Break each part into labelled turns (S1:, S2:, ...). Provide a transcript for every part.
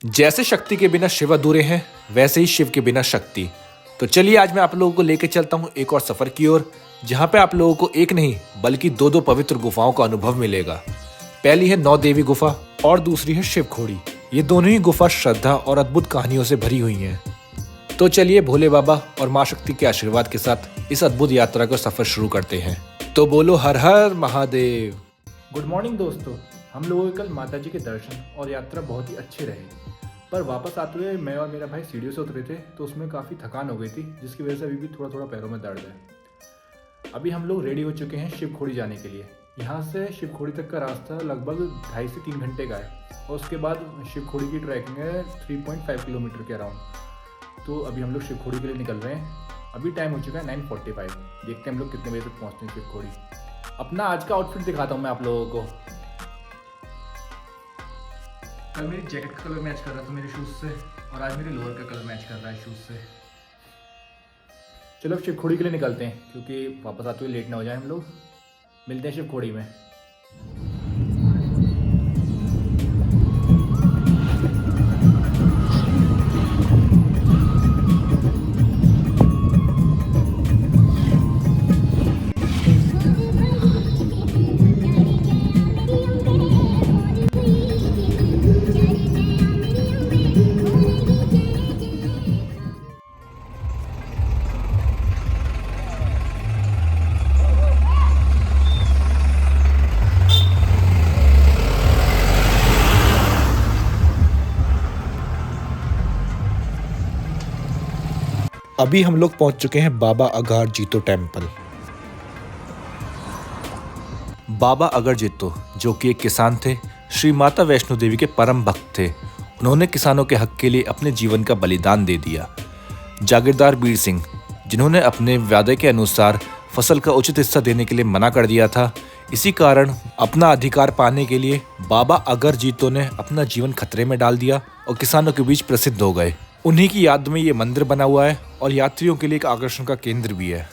S1: जैसे शक्ति के बिना शिव अधूरे हैं, वैसे ही शिव के बिना शक्ति। तो चलिए आज मैं आप लोगों को लेकर चलता हूँ एक और सफर की ओर, जहाँ पे आप लोगों को एक नहीं बल्कि दो दो पवित्र गुफाओं का अनुभव मिलेगा। पहली है नौ देवी गुफा और दूसरी है शिव खोड़ी। ये दोनों ही गुफा श्रद्धा और अद्भुत कहानियों से भरी हुई हैं। तो चलिए भोले बाबा और माँ शक्ति के आशीर्वाद के साथ इस अद्भुत यात्रा का सफर शुरू करते हैं। तो बोलो हर हर महादेव।
S2: गुड मॉर्निंग दोस्तों। हम लोगों के कल माता जी के दर्शन और यात्रा बहुत ही अच्छे रहे, पर वापस आते हुए मैं और मेरा भाई सीढ़ियों से उतरे थे तो उसमें काफ़ी थकान हो गई थी, जिसकी वजह से अभी भी थोड़ा थोड़ा पैरों में दर्द है। अभी हम लोग रेडी हो चुके हैं शिव खोड़ी जाने के लिए। यहाँ से शिव खोड़ी तक का रास्ता लगभग 2.5 से 3 घंटे का है और उसके बाद शिव खोड़ी की ट्रैकिंग है 3.5 किलोमीटर के अराउंड। तो अभी हम लोग शिव खोड़ी के लिए निकल रहे हैं। अभी टाइम हो चुका है 9:45। देखते हैं हम लोग कितने बजे तक पहुँचते हैं शिव खोड़ी। अपना आज का आउटफिट दिखाता हूँ मैं आप लोगों को। कल मेरी जैकेट का कलर मैच कर रहा था मेरे शूज़ से और आज मेरे लोअर का कलर मैच कर रहा है शूज़ से। चलो शिव खोड़ी के लिए निकलते हैं, क्योंकि वापस आते हुए लेट ना हो जाए हम लोग। मिलते हैं शिव खोड़ी में।
S1: अभी हम लोग पहुंच चुके हैं बाबा अघार जीतो टेम्पल। बाबा अघार जीतो जो कि एक किसान थे, श्री माता वैष्णो देवी के परम भक्त थे। उन्होंने किसानों के हक के लिए अपने जीवन का बलिदान दे दिया। जागीरदार बीर सिंह, जिन्होंने अपने वादे के अनुसार फसल का उचित हिस्सा देने के लिए मना कर दिया था, इसी कारण अपना अधिकार पाने के लिए बाबा अघार जीतो ने अपना जीवन खतरे में डाल दिया और किसानों के बीच प्रसिद्ध हो गए। उन्हीं की याद में ये मंदिर बना हुआ है और यात्रियों के लिए एक आकर्षण का केंद्र भी है।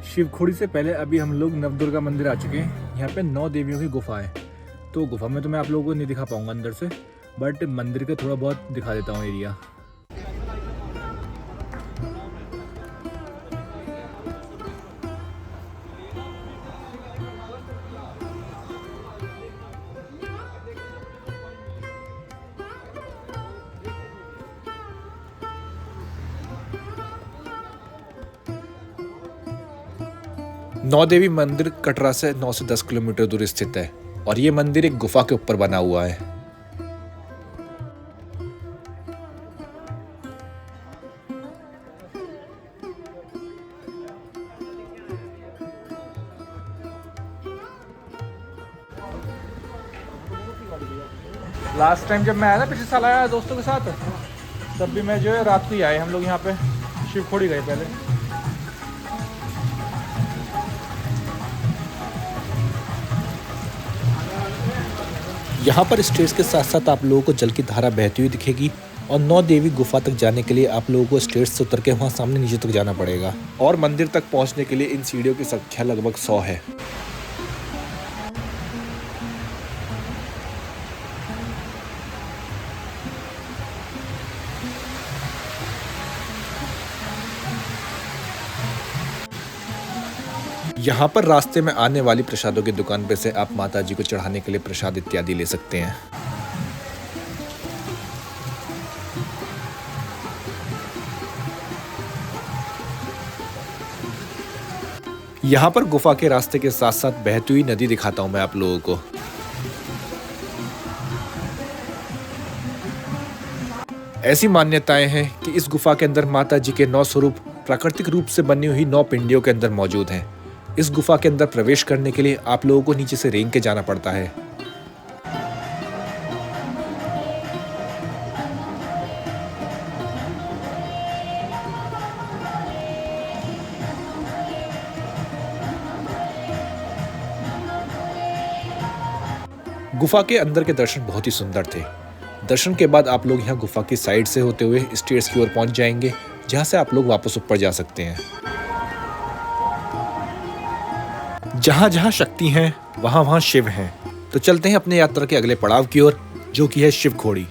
S2: शिव खोड़ी से पहले अभी हम लोग नवदुर्गा मंदिर आ चुके हैं। यहाँ पे 9 देवियों की गुफा है। तो गुफा में तो मैं आप लोगों को नहीं दिखा पाऊंगा अंदर से, बट मंदिर का थोड़ा बहुत दिखा देता हूँ एरिया।
S1: नौ देवी मंदिर कटरा से 9 से 10 किलोमीटर दूर स्थित है और ये मंदिर एक गुफा के ऊपर बना हुआ है।
S2: लास्ट टाइम जब मैं आया ना, पिछले साल आया दोस्तों के साथ, तब भी मैं जो है रात को ही आए हम लोग यहाँ पे शिव खोड़ी गए पहले।
S1: यहाँ पर स्टेज के साथ साथ आप लोगों को जल की धारा बहती हुई दिखेगी और 9 देवी गुफा तक जाने के लिए आप लोगों को स्टेज से उतर के वहाँ सामने नीचे तक जाना पड़ेगा और मंदिर तक पहुँचने के लिए इन सीढ़ियों की संख्या लगभग 100 है। यहाँ पर रास्ते में आने वाली प्रसादों की दुकान पे से आप माता जी को चढ़ाने के लिए प्रसाद इत्यादि ले सकते हैं। यहाँ पर गुफा के रास्ते के साथ साथ बहती हुई नदी दिखाता हूँ मैं आप लोगों को। ऐसी मान्यताएं हैं कि इस गुफा के अंदर माता जी के 9 स्वरूप प्राकृतिक रूप से बनी हुई 9 पिंडियों के अंदर मौजूद हैं। इस गुफा के अंदर प्रवेश करने के लिए आप लोगों को नीचे से रेंग के जाना पड़ता है। गुफा के अंदर के दर्शन बहुत ही सुंदर थे। दर्शन के बाद आप लोग यहाँ गुफा की साइड से होते हुए स्टेयर्स की ओर पहुंच जाएंगे, जहाँ से आप लोग वापस ऊपर जा सकते हैं। जहाँ जहाँ शक्ति हैं वहाँ वहाँ शिव हैं। तो चलते हैं अपने यात्रा के अगले पड़ाव की ओर, जो कि है शिव खोड़ी।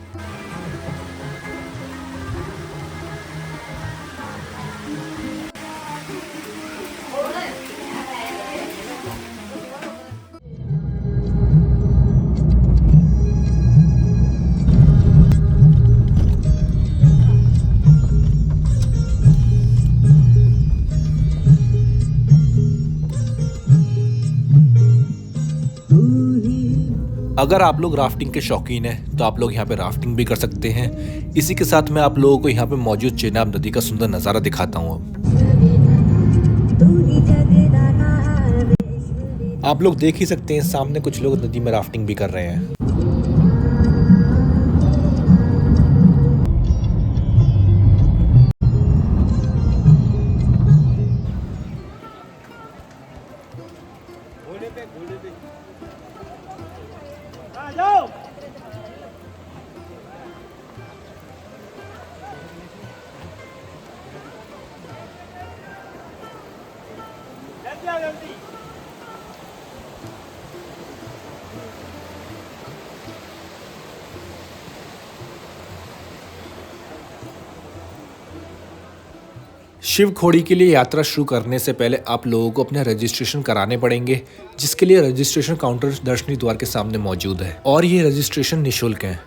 S1: अगर आप लोग राफ्टिंग के शौकीन हैं तो आप लोग यहाँ पे राफ्टिंग भी कर सकते हैं। इसी के साथ मैं आप लोगों को यहाँ पे मौजूद चेनाब नदी का सुंदर नज़ारा दिखाता हूँ। आप लोग देख ही सकते हैं सामने कुछ लोग नदी में राफ्टिंग भी कर रहे हैं। शिव खोड़ी के लिए यात्रा शुरू करने से पहले आप लोगों को अपने रजिस्ट्रेशन कराने पड़ेंगे, जिसके लिए रजिस्ट्रेशन काउंटर दर्शनी द्वार के सामने मौजूद है और ये रजिस्ट्रेशन निःशुल्क है।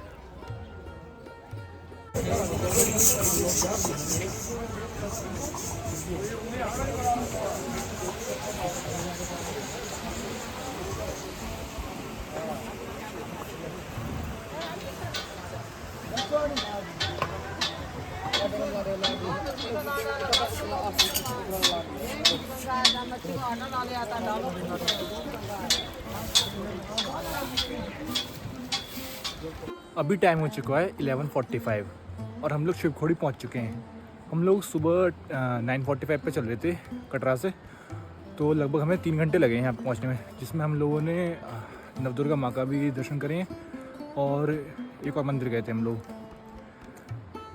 S2: अभी टाइम हो चुका है 11:45 और हम लोग शिवखोड़ी पहुंच चुके हैं। हम लोग सुबह 9:45 पे चल रहे थे कटरा से, तो लगभग हमें 3 घंटे लगे हैं यहाँ पे पहुँचने में, जिसमें हम लोगों ने नवदुर्गा माँ का भी दर्शन करे हैं और एक और मंदिर गए थे हम लोग।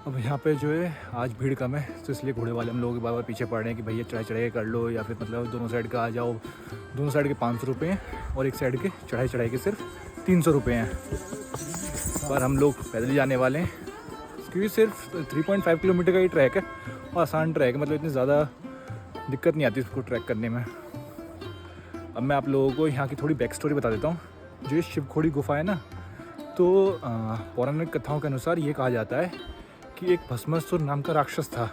S2: अब यहाँ पे जो है आज भीड़ कम है, तो इसलिए घोड़े वाले हम लोगों के बार पीछे पड़ रहे हैं कि भैया चढ़ाई चढ़ाई कर लो, या फिर मतलब दोनों साइड का आ जाओ। दोनों साइड के 500 रुपये हैं और एक साइड के चढ़ाई के सिर्फ 300 रुपये हैं। पर हम लोग पैदल ही जाने वाले हैं, क्योंकि सिर्फ 3.5 किलोमीटर का ही ट्रैक है और आसान ट्रैक है, मतलब इतनी ज़्यादा दिक्कत नहीं आती इसको ट्रैक करने में। अब मैं आप लोगों को यहाँ की थोड़ी बैक स्टोरी बता देता हूँ। जो ये शिवखोड़ी गुफा है ना, तो पौराणिक कथाओं के अनुसार ये कहा जाता है कि एक भस्मासुर नाम का राक्षस था,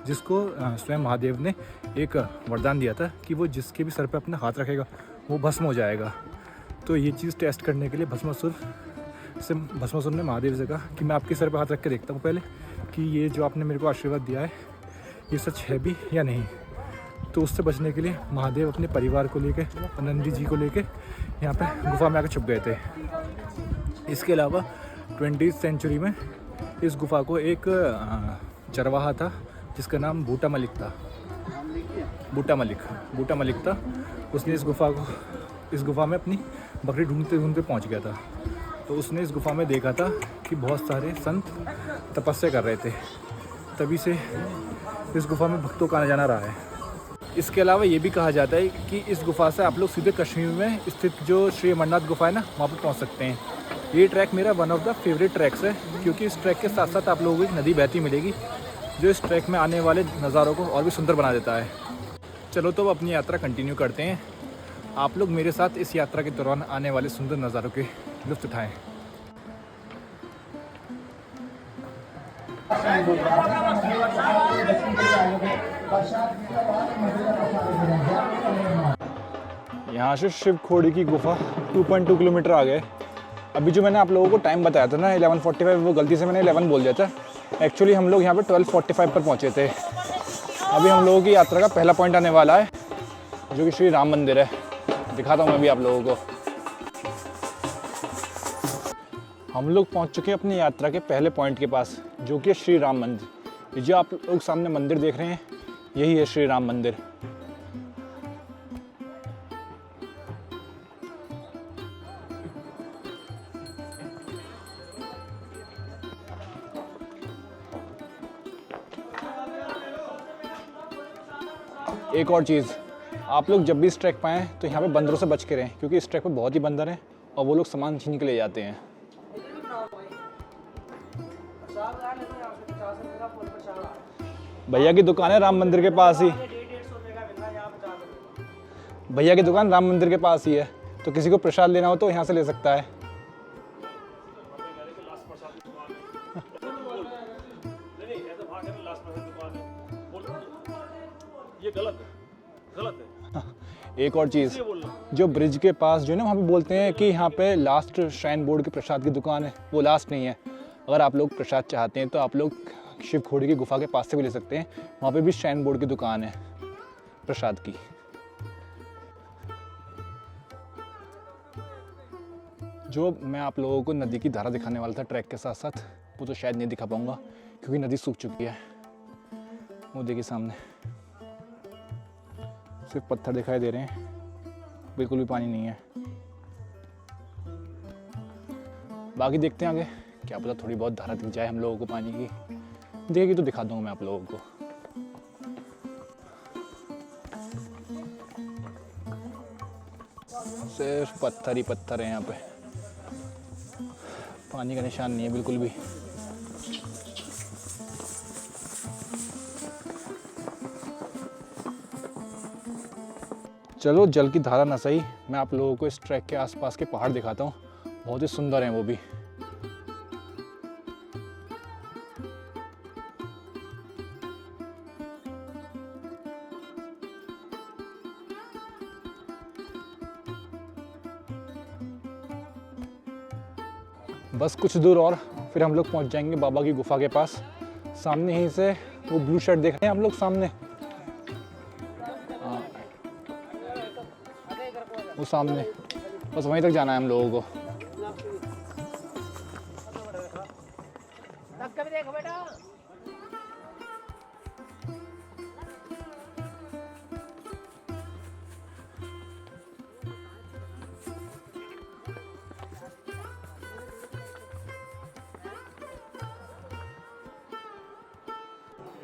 S2: जिसको स्वयं महादेव ने एक वरदान दिया था कि वो जिसके भी सर पे अपना हाथ रखेगा वो भस्म हो जाएगा। तो ये चीज़ टेस्ट करने के लिए भस्मासुर ने महादेव से कहा कि मैं आपके सर पे हाथ रख के देखता हूँ पहले कि ये जो आपने मेरे को आशीर्वाद दिया है ये सच है भी या नहीं। तो उससे बचने के लिए महादेव अपने परिवार को लेके, नंदी जी को लेके यहाँ पे गुफा में आकर छुप गए थे। इसके अलावा 20वीं सेंचुरी में इस गुफा को एक चरवाहा था जिसका नाम बूटा मलिक था। उसने इस गुफा में अपनी बकरी ढूंढते पहुंच गया था। तो उसने इस गुफा में देखा था कि बहुत सारे संत तपस्या कर रहे थे, तभी से इस गुफा में भक्तों का आना जाना रहा है। इसके अलावा ये भी कहा जाता है कि इस गुफा से आप लोग सीधे कश्मीर में स्थित जो श्री अमरनाथ गुफा है ना, वहाँ पर पहुँच सकते हैं। ये ट्रैक मेरा one of the favourite tracks है, क्योंकि इस ट्रैक के साथ साथ आप लोगों को एक नदी बहती मिलेगी, जो इस ट्रैक में आने वाले नज़ारों को और भी सुंदर बना देता है। चलो तो अपनी यात्रा कंटिन्यू करते हैं। आप लोग मेरे साथ इस यात्रा के दौरान आने वाले सुंदर नज़ारों के लुत्फ़ उठाएं। यहाँ से शिवखोड़ी की गुफा 2.2 किलोमीटर आ गए। अभी जो मैंने आप लोगों को टाइम बताया था ना 11:45, वो गलती से मैंने 11 बोल दिया था। एक्चुअली हम लोग यहाँ पे 12:45 पर पहुँचे थे। अभी हम लोगों की यात्रा का पहला पॉइंट आने वाला है, जो कि श्री राम मंदिर है। दिखाता हूँ मैं भी आप लोगों को। हम लोग पहुँच चुके हैं अपनी यात्रा के पहले पॉइंट के पास, जो कि श्री राम मंदिर। ये जो आप लोग सामने मंदिर देख रहे हैं, यही है श्री राम मंदिर।
S3: एक और चीज़, आप लोग जब भी इस ट्रैक पर आएँ तो यहाँ पे बंदरों से बच के रहें, क्योंकि इस ट्रैक पर बहुत ही बंदर हैं और वो लोग सामान छीन के ले जाते हैं। भैया की दुकान है राम मंदिर के पास ही। भैया की दुकान राम मंदिर के पास ही है, तो किसी को प्रसाद लेना हो तो यहाँ से ले सकता है।
S4: ये गलत है।
S3: एक और चीज़, जो ब्रिज के पास जो है ना, वहाँ पे बोलते हैं कि यहाँ पे लास्ट श्राइन बोर्ड के प्रसाद की दुकान है, वो लास्ट नहीं है। अगर आप लोग प्रसाद चाहते हैं तो आप लोग शिव खोड़ी की गुफा के पास से भी ले सकते हैं, वहाँ पे भी श्राइन बोर्ड की दुकान है प्रसाद की। जो मैं आप लोगों को नदी की धारा दिखाने वाला था ट्रैक के साथ साथ, वो तो शायद नहीं दिखा पाऊँगा क्योंकि नदी सूख चुकी है। वो देखिए सामने सिर्फ पत्थर दिखाई दे रहे हैं, बिल्कुल भी पानी नहीं है। बाकी देखते हैं आगे, क्या पता थोड़ी बहुत धारा दिख जाए हम लोगों को पानी की। देखेगी तो दिखा दूंगा मैं आप लोगों को। सिर्फ पत्थर ही पत्थर है यहाँ पे, पानी का निशान नहीं है बिल्कुल भी। चलो जल की धारा ना सही, मैं आप लोगों को इस ट्रैक के आसपास के पहाड़ दिखाता हूँ, बहुत ही सुंदर हैं वो भी। बस कुछ दूर और फिर हम लोग पहुँच जाएंगे बाबा की गुफा के पास। सामने ही से वो ब्लू शर्ट देख रहे हैं हम लोग सामने, वो सामने, बस वहीं तक जाना है हम लोगों को।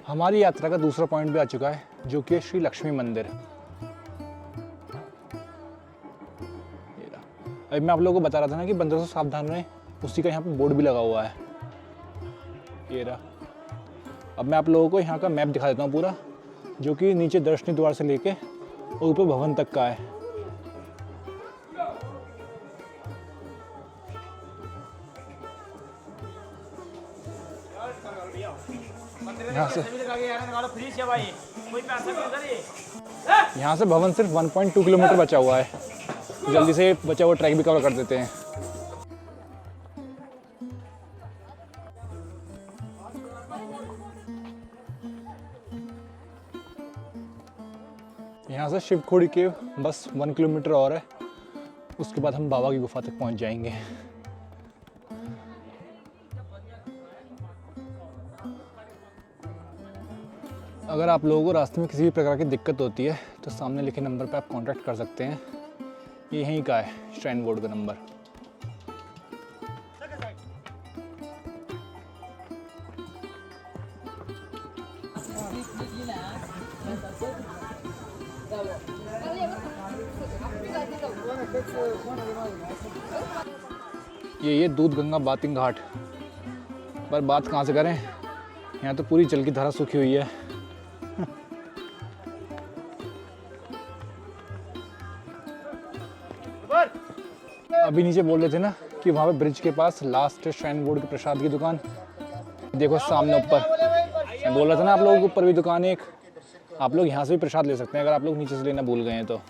S3: हमारी यात्रा का दूसरा पॉइंट भी आ चुका है, जो कि है श्री लक्ष्मी मंदिर। अभी मैं आप लोगों को बता रहा था ना कि बंदरों से सावधान रहें, उसी का यहाँ पे बोर्ड भी लगा हुआ है, ये रहा। अब मैं आप लोगों को यहाँ का मैप दिखा देता हूँ पूरा, जो कि नीचे दर्शनी द्वार से लेके और ऊपर भवन तक का है। यहाँ से भवन सिर्फ 1.2 किलोमीटर बचा हुआ है, जल्दी से बचा हुआ ट्रैक भी कवर कर देते हैं। यहाँ से शिवखोड़ी के बस 1 किलोमीटर और है, उसके बाद हम बाबा की गुफा तक पहुँच जाएंगे। अगर आप लोगों को रास्ते में किसी भी प्रकार की दिक्कत होती है तो सामने लिखे नंबर पर आप कांटेक्ट कर सकते हैं, ये यहीं का है श्राइन बोर्ड का नंबर। ये दूध गंगा बातिंग घाट, पर बात कहाँ से करें, यहाँ तो पूरी जल की धारा सूखी हुई है। अभी नीचे बोल रहे थे ना कि वहाँ पे ब्रिज के पास लास्ट श्राइन बोर्ड के प्रसाद की दुकान, देखो सामने ऊपर। मैं बोल रहा था ना आप लोगों को ऊपर भी दुकान है एक, आप लोग यहाँ से भी प्रसाद ले सकते हैं अगर आप लोग नीचे से लेना भूल गए हैं तो।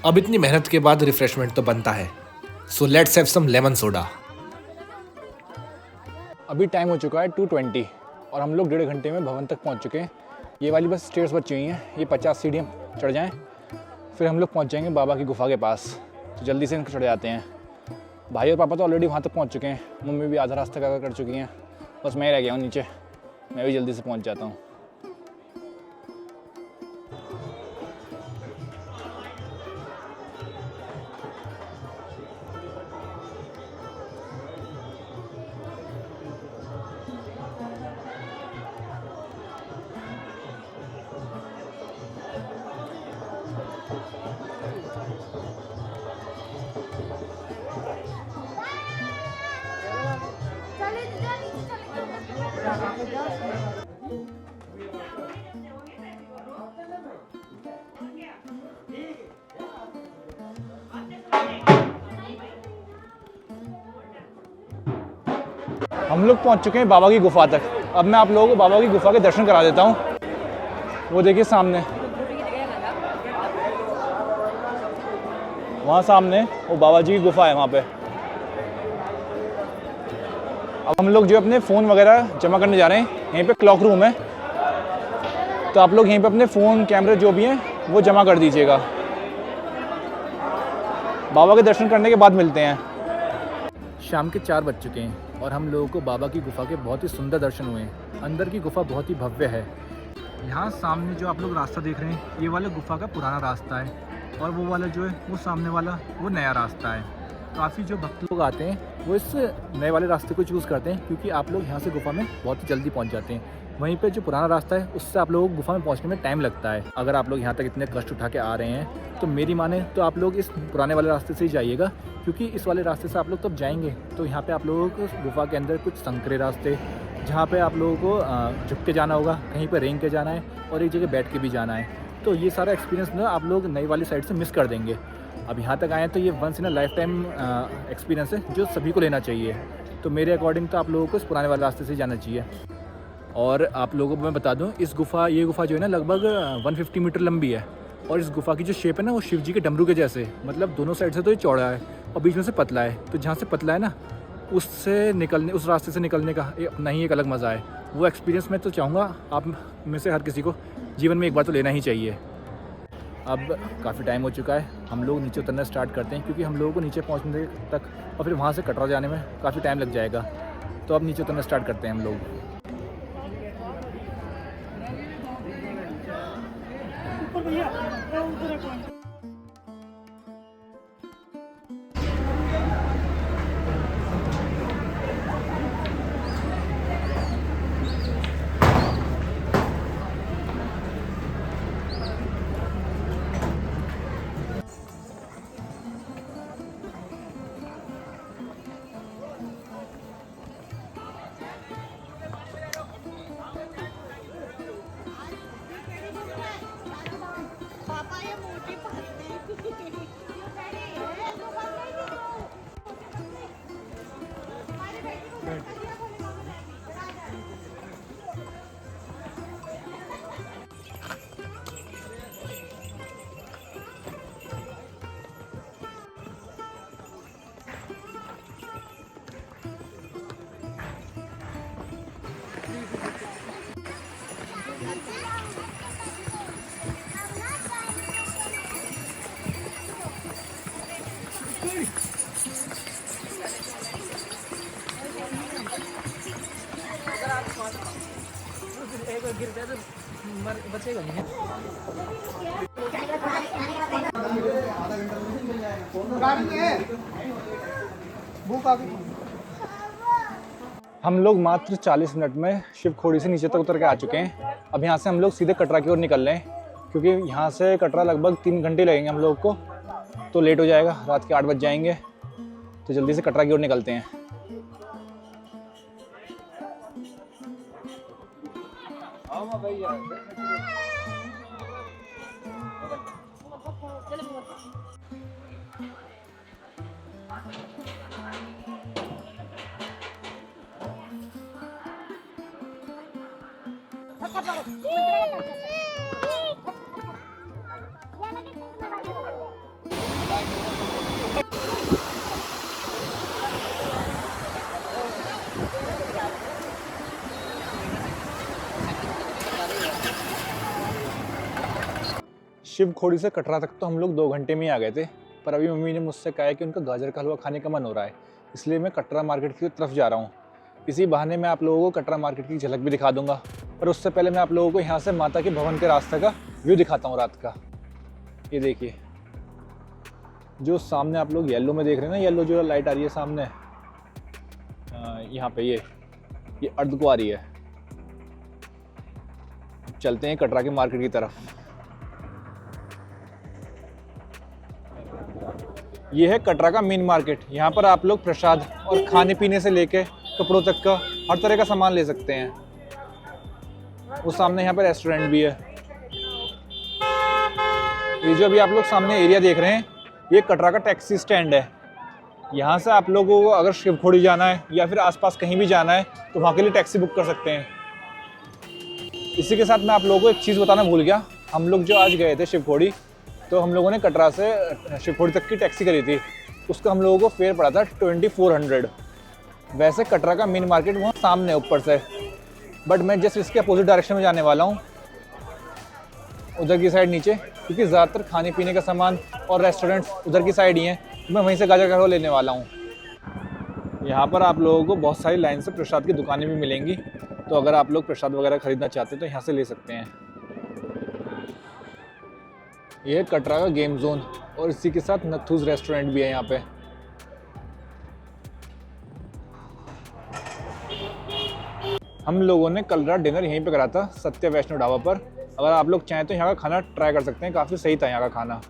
S1: अब इतनी मेहनत के बाद रिफ्रेशमेंट तो बनता है, so let's have some lemon soda.
S3: अभी टाइम हो चुका है 2:20 और हम लोग 1.5 घंटे में भवन तक पहुँच चुके हैं। ये वाली बस स्टेयर्स बची हुई हैं, ये 50 सीढ़ी हम चढ़ जाएं, फिर हम लोग पहुँच जाएंगे बाबा की गुफा के पास। तो जल्दी से इनको चढ़ जाते हैं। भाई और पापा तो ऑलरेडी वहाँ तक पहुँच चुके हैं, मम्मी भी आधा रास्ता कवर कर चुकी हैं, बस मैं रह गया हूँ नीचे। मैं भी जल्दी से पहुँच जाता हूँ। हम लोग पहुंच चुके हैं बाबा की गुफा तक। अब मैं आप लोगों को बाबा की गुफा के दर्शन करा देता हूँ। वो देखिए सामने, वहाँ सामने वो बाबा जी की गुफा है वहाँ पे। अब हम लोग जो अपने फ़ोन वगैरह जमा करने जा रहे हैं, यहीं पे क्लॉक रूम है, तो आप लोग यहीं पे अपने फ़ोन कैमरे जो भी हैं वो जमा कर दीजिएगा। बाबा के दर्शन करने के बाद मिलते हैं।
S2: शाम के 4 बज चुके हैं और हम लोगों को बाबा की गुफा के बहुत ही सुंदर दर्शन हुए हैं। अंदर की गुफा बहुत ही भव्य है। यहाँ सामने जो आप लोग रास्ता देख रहे हैं, ये वाला गुफा का पुराना रास्ता है और वो वाला जो है वो सामने वाला वो नया रास्ता है। काफ़ी जो भक्त लोग आते हैं वो इस नए वाले रास्ते को चूज़ करते हैं क्योंकि आप लोग यहाँ से गुफा में बहुत ही जल्दी पहुँच जाते हैं। वहीं पे जो पुराना रास्ता है उससे आप लोगों को गुफा में पहुँचने में टाइम लगता है। अगर आप लोग यहाँ तक इतने कष्ट उठा के आ रहे हैं तो मेरी माने तो आप लोग इस पुराने वाले रास्ते से ही जाइएगा, क्योंकि इस वाले रास्ते से आप लोग तब जाएंगे तो यहाँ पे आप लोगों को गुफा के अंदर कुछ संकरे रास्ते, जहाँ पे आप लोगों को झुक के जाना होगा, कहीं पर रेंग के जाना है और एक जगह बैठ के भी जाना है। तो ये सारा एक्सपीरियंस ना आप लोग नई वाली साइड से मिस कर देंगे। अब यहाँ तक आए हैं तो ये once in a life time experience है जो सभी को लेना चाहिए। तो मेरे अकॉर्डिंग तो आप लोगों को इस पुराने वाले रास्ते से जाना चाहिए। और आप लोगों को मैं बता दूं, ये गुफा जो है ना लगभग 150 मीटर लंबी है और इस गुफा की जो शेप है ना वो शिव जी के डमरू के जैसे, मतलब दोनों साइड से तो ये चौड़ा है और बीच में से पतला है। तो जहाँ से पतला है ना उस रास्ते से निकलने का अपना ही एक अलग मज़ा है। वो एक्सपीरियंस मैं तो चाहूँगा आप में से हर किसी को जीवन में एक बार तो लेना ही चाहिए। अब काफ़ी टाइम हो चुका है, हम लोग नीचे उतरना स्टार्ट करते हैं क्योंकि हम लोगों को नीचे पहुँचने तक और फिर वहाँ से कटरा जाने में काफ़ी टाइम लग जाएगा। तो अब नीचे उतरना स्टार्ट करते हैं हम लोग।
S5: पापा ये मोटी
S3: हम लोग मात्र 40 मिनट में शिव खोड़ी से नीचे तक उतर के आ चुके हैं। अब यहाँ से हम लोग सीधे कटरा की ओर निकल रहे हैं क्योंकि यहाँ से कटरा लगभग 3 घंटे लगेंगे हम लोग को, तो लेट हो जाएगा, रात के 8 बज जाएंगे। तो जल्दी से कटरा की ओर निकलते हैं। शिव खोड़ी से कटरा तक तो हम लोग 2 घंटे में ही आ गए थे, पर अभी मम्मी ने मुझसे कहा है कि उनका गाजर का हलवा खाने का मन हो रहा है, इसलिए मैं कटरा मार्केट की तरफ जा रहा हूँ। इसी बहाने मैं आप लोगों को कटरा मार्केट की झलक भी दिखा दूंगा, पर उससे पहले मैं आप लोगों को यहाँ से माता के भवन के रास्ते का व्यू दिखाता हूँ रात का। ये देखिए, जो सामने आप लोग येलो में देख रहे हैं ना, येलो जो लाइट आ रही है सामने, यहाँ पे ये अर्ध को आ रही है। चलते हैं कटरा के मार्केट की तरफ। ये है कटरा का मेन मार्केट। यहाँ पर आप लोग प्रसाद और खाने पीने से लेके कपड़ों तक का हर तरह का सामान ले सकते हैं। वो सामने यहाँ पर रेस्टोरेंट भी है। ये जो अभी आप लोग सामने एरिया देख रहे हैं, ये कटरा का टैक्सी स्टैंड है। यहाँ से आप लोगों को अगर शिवखोड़ी जाना है या फिर आसपास कहीं भी जाना है तो वहाँ के लिए टैक्सी बुक कर सकते हैं। इसी के साथ मैं आप लोगों को एक चीज़ बताना भूल गया। हम लोग जो आज गए थे शिवखोड़ी, तो हम लोगों ने कटरा से शिवखोड़ी तक की टैक्सी करी थी। उसका हम लोगों को फेयर पड़ा था 2400। वैसे कटरा का मेन मार्केट वहाँ सामने ऊपर से, बट मैं जस्ट इसके अपोजिट डायरेक्शन में जाने वाला हूँ, उधर की साइड नीचे, क्योंकि ज़्यादातर खाने पीने का सामान और रेस्टोरेंट्स उधर की साइड ही हैं। मैं वहीं से गाजर का हलवा लेने वाला हूँ। यहाँ पर आप लोगों को बहुत सारी लाइन से प्रसाद की दुकानें भी मिलेंगी, तो अगर आप लोग प्रसाद वगैरह खरीदना चाहते हैं तो यहाँ से ले सकते हैं। ये है कटरा का गेम जोन और इसी के साथ नथुज रेस्टोरेंट भी है यहाँ पे। हम लोगों ने कल रात डिनर यहीं पे करा था, सत्य वैष्णो ढाबा पर। अगर आप लोग चाहें तो यहाँ का खाना ट्राई कर सकते हैं, काफ़ी सही था यहाँ का खाना।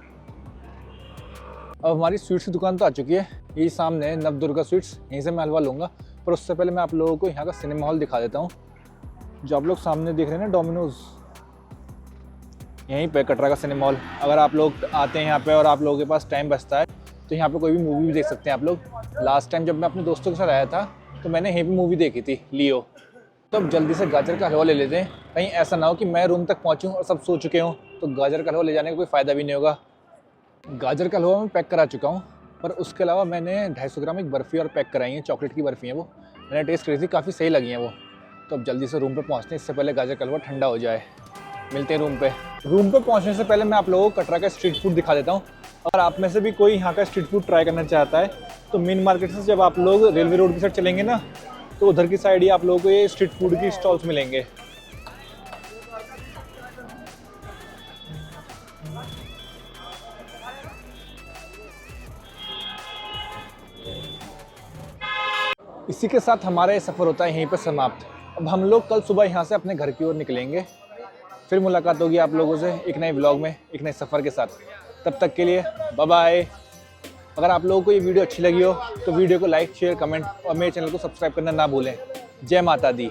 S3: अब हमारी स्वीट्स की दुकान तो आ चुकी है, यही सामने है नवदुर्गा स्वीट्स, यहीं से मैं हलवा लूँगा। पर उससे पहले मैं आप लोगों को यहाँ का सिनेमा हॉल दिखा देता हूँ, जो आप लोग सामने देख रहे हैं ना, डोमिनोज, यहीं पे कटरा का सिनेमा हॉल। अगर आप लोग आते हैं यहाँ पे और आप लोगों के पास टाइम बचता है तो यहाँ पे कोई भी मूवी भी देख सकते हैं आप लोग। लास्ट टाइम जब मैं अपने दोस्तों के साथ आया था तो मैंने यहीं पे मूवी देखी थी, लियो। तो अब जल्दी से गाजर का हलवा ले लेते हैं, कहीं ऐसा ना हो कि मैं रूम तक पहुँचूँ और सब सो चुके हों, तो गाजर का हलवा ले जाने का कोई फ़ायदा भी नहीं होगा। गाजर का हलवा मैं पैक करा चुका हूँ, पर उसके अलावा मैंने 250 ग्राम एक बर्फ़ी और पैक कराई है, चॉकलेट की बर्फ़ी है वो। मैंने टेस्ट करी थी, काफ़ी सही लगी हैं वो। तो अब जल्दी से रूम पे पहुँचते हैं, इससे पहले गाजर का हलवा ठंडा हो जाए। मिलते हैं रूम पे। रूम पे पहुँचने से पहले मैं आप लोगों को कटरा का स्ट्रीट फूड दिखा देता हूँ। अगर आप में से भी कोई यहाँ का स्ट्रीट फूड ट्राई करना चाहता है तो मेन मार्केट से जब आप लोग रेलवे रोड की साइड चलेंगे ना, तो उधर की साइड ही आप लोगों को ये स्ट्रीट फूड की स्टॉल्स मिलेंगे। इसी के साथ हमारा ये सफ़र होता है यहीं पर समाप्त। अब हम लोग कल सुबह यहाँ से अपने घर की ओर निकलेंगे। फिर मुलाकात होगी आप लोगों से एक नए व्लॉग में, एक नए सफ़र के साथ। तब तक के लिए बाय बाय। अगर आप लोगों को ये वीडियो अच्छी लगी हो तो वीडियो को लाइक, शेयर, कमेंट और मेरे चैनल को सब्सक्राइब करना ना भूलें। जय माता दी।